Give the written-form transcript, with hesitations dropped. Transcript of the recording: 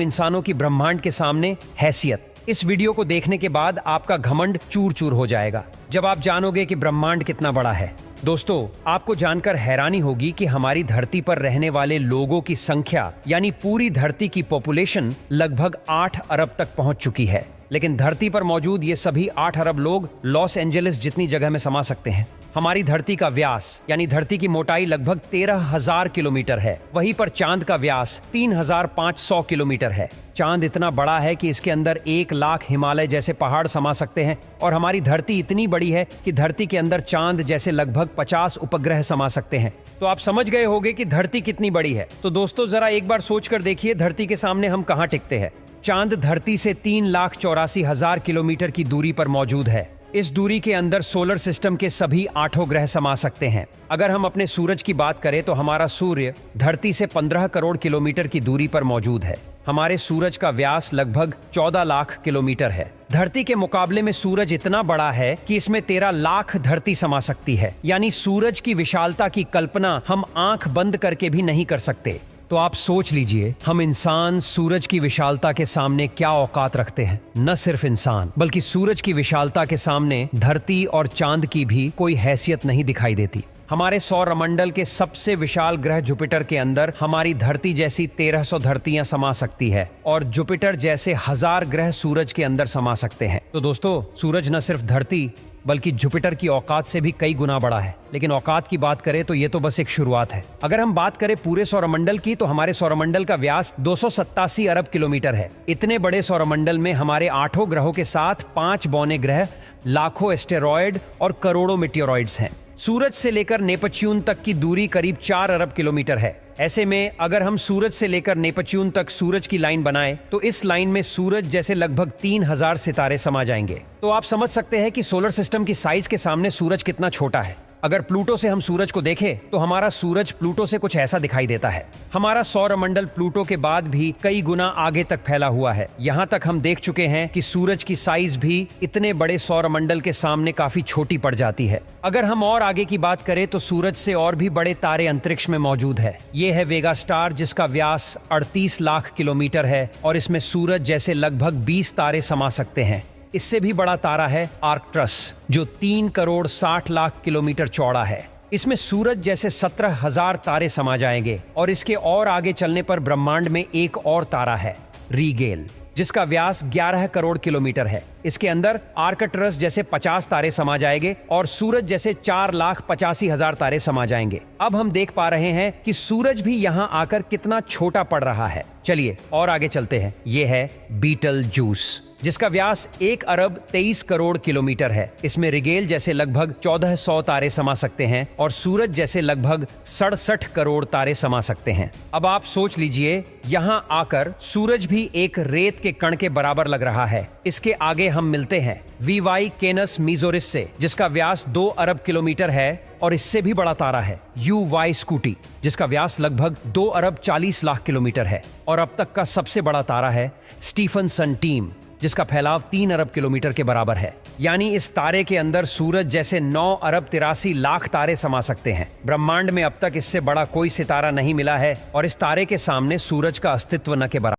इंसानों की ब्रह्मांड के सामने हैसियत। इस वीडियो को देखने के बाद आपका घमंड चूर चूर हो जाएगा जब आप जानोगे कि ब्रह्मांड कितना बड़ा है। दोस्तों, आपको जानकर हैरानी होगी कि हमारी धरती पर रहने वाले लोगों की संख्या यानी पूरी धरती की पॉपुलेशन लगभग 8 अरब तक पहुंच चुकी है। लेकिन धरती पर मौजूद ये सभी 8 अरब लोग लॉस एंजलिस जितनी जगह में समा सकते हैं। हमारी धरती का व्यास यानी धरती की मोटाई लगभग 13,000 किलोमीटर है। वहीं पर चांद का व्यास 3,500 किलोमीटर है। चांद इतना बड़ा है कि इसके अंदर 1 लाख हिमालय जैसे पहाड़ समा सकते हैं और हमारी धरती इतनी बड़ी है कि धरती के अंदर चांद जैसे लगभग 50 उपग्रह समा सकते हैं। तो आप समझ गए होंगे कि धरती कितनी बड़ी है। तो दोस्तों, जरा एक बार सोच कर देखिए, धरती के सामने हम कहाँ टिकते हैं। चांद धरती से 3,84,000 किलोमीटर की दूरी पर मौजूद है। इस दूरी के अंदर सोलर सिस्टम के सभी 8 ग्रह समा सकते हैं। अगर हम अपने सूरज की बात करें तो हमारा सूर्य धरती से 15 करोड़ किलोमीटर की दूरी पर मौजूद है। हमारे सूरज का व्यास लगभग 14 लाख किलोमीटर है। धरती के मुकाबले में सूरज इतना बड़ा है कि इसमें 13 लाख धरती समा सकती है। यानी सूरज की विशालता की कल्पना हम आंख बंद करके भी नहीं कर सकते। तो आप सोच लीजिए, हम इंसान सूरज की विशालता के सामने क्या औकात रखते हैं। न सिर्फ इंसान बल्कि सूरज की विशालता के सामने धरती और चांद की भी कोई हैसियत नहीं दिखाई देती। हमारे सौरमंडल के सबसे विशाल ग्रह जुपिटर के अंदर हमारी धरती जैसी 1300 धरतियां समा सकती है और जुपिटर जैसे 1000 ग्रह सूरज के अंदर समा सकते हैं। तो दोस्तों, सूरज न सिर्फ धरती बल्कि जुपिटर की औकात से भी कई गुना बड़ा है। लेकिन औकात की बात करें तो ये तो बस एक शुरुआत है। अगर हम बात करें पूरे सौरमंडल की तो हमारे सौरमंडल का व्यास 287 अरब किलोमीटर है। इतने बड़े सौरमंडल में हमारे 8 ग्रहों के साथ 5 बौने ग्रह, लाखों एस्टेरॉयड और करोड़ों मीटियोरॉइड्स हैं। सूरज से लेकर नेपच्यून तक की दूरी करीब 4 अरब किलोमीटर है। ऐसे में अगर हम सूरज से लेकर नेपच्यून तक सूरज की लाइन बनाएं तो इस लाइन में सूरज जैसे लगभग 3000 सितारे समा जाएंगे। तो आप समझ सकते हैं कि सोलर सिस्टम की साइज के सामने सूरज कितना छोटा है। अगर प्लूटो से हम सूरज को देखें तो हमारा सूरज प्लूटो से कुछ ऐसा दिखाई देता है। हमारा सौरमंडल प्लूटो के बाद भी कई गुना आगे तक फैला हुआ है। यहाँ तक हम देख चुके हैं कि सूरज की साइज भी इतने बड़े सौरमंडल के सामने काफी छोटी पड़ जाती है। अगर हम और आगे की बात करें तो सूरज से और भी बड़े तारे अंतरिक्ष में मौजूद है। ये है वेगा स्टार, जिसका व्यास 38 लाख किलोमीटर है और इसमें सूरज जैसे लगभग 20 तारे समा सकते हैं। इससे भी बड़ा तारा है आर्कट्रस, जो 3 करोड़ 60 लाख किलोमीटर चौड़ा है। इसमें सूरज जैसे 17,000 तारे समा जाएंगे और इसके और आगे चलने पर ब्रह्मांड में एक और तारा है, रीगेल, जिसका व्यास 11 करोड़ किलोमीटर है। इसके अंदर आर्कट्रस जैसे 50 तारे समा जाएंगे और सूरज जैसे 4,85,000 तारे समा जाएंगे। अब हम देख पा रहे हैं कि सूरज भी यहाँ आकर कितना छोटा पड़ रहा है। चलिए और आगे चलते हैं। ये है बीटल जूस, जिसका व्यास 1 अरब 23 करोड़ किलोमीटर है। इसमें रिगेल जैसे लगभग 1400 तारे समा सकते हैं और सूरज जैसे लगभग 67 करोड़ तारे समा सकते हैं। अब आप सोच लीजिए, यहाँ आकर सूरज भी एक रेत के कण के बराबर लग रहा है। इसके आगे हम मिलते हैं वीवाई केनस मीजोरिस से, जिसका व्यास 2 अरब किलोमीटर है और इससे भी बड़ा तारा है यूवाई स्कूटी, जिसका व्यास लगभग 2 अरब 40 लाख किलोमीटर है। और अब तक का सबसे बड़ा तारा है स्टीफनसन टीम, जिसका फैलाव 3 अरब किलोमीटर के बराबर है। यानी इस तारे के अंदर सूरज जैसे 9 अरब 83 लाख तारे समा सकते हैं। ब्रह्मांड में अब तक इससे बड़ा कोई सितारा नहीं मिला है और इस तारे के सामने सूरज का अस्तित्व न के बराबर।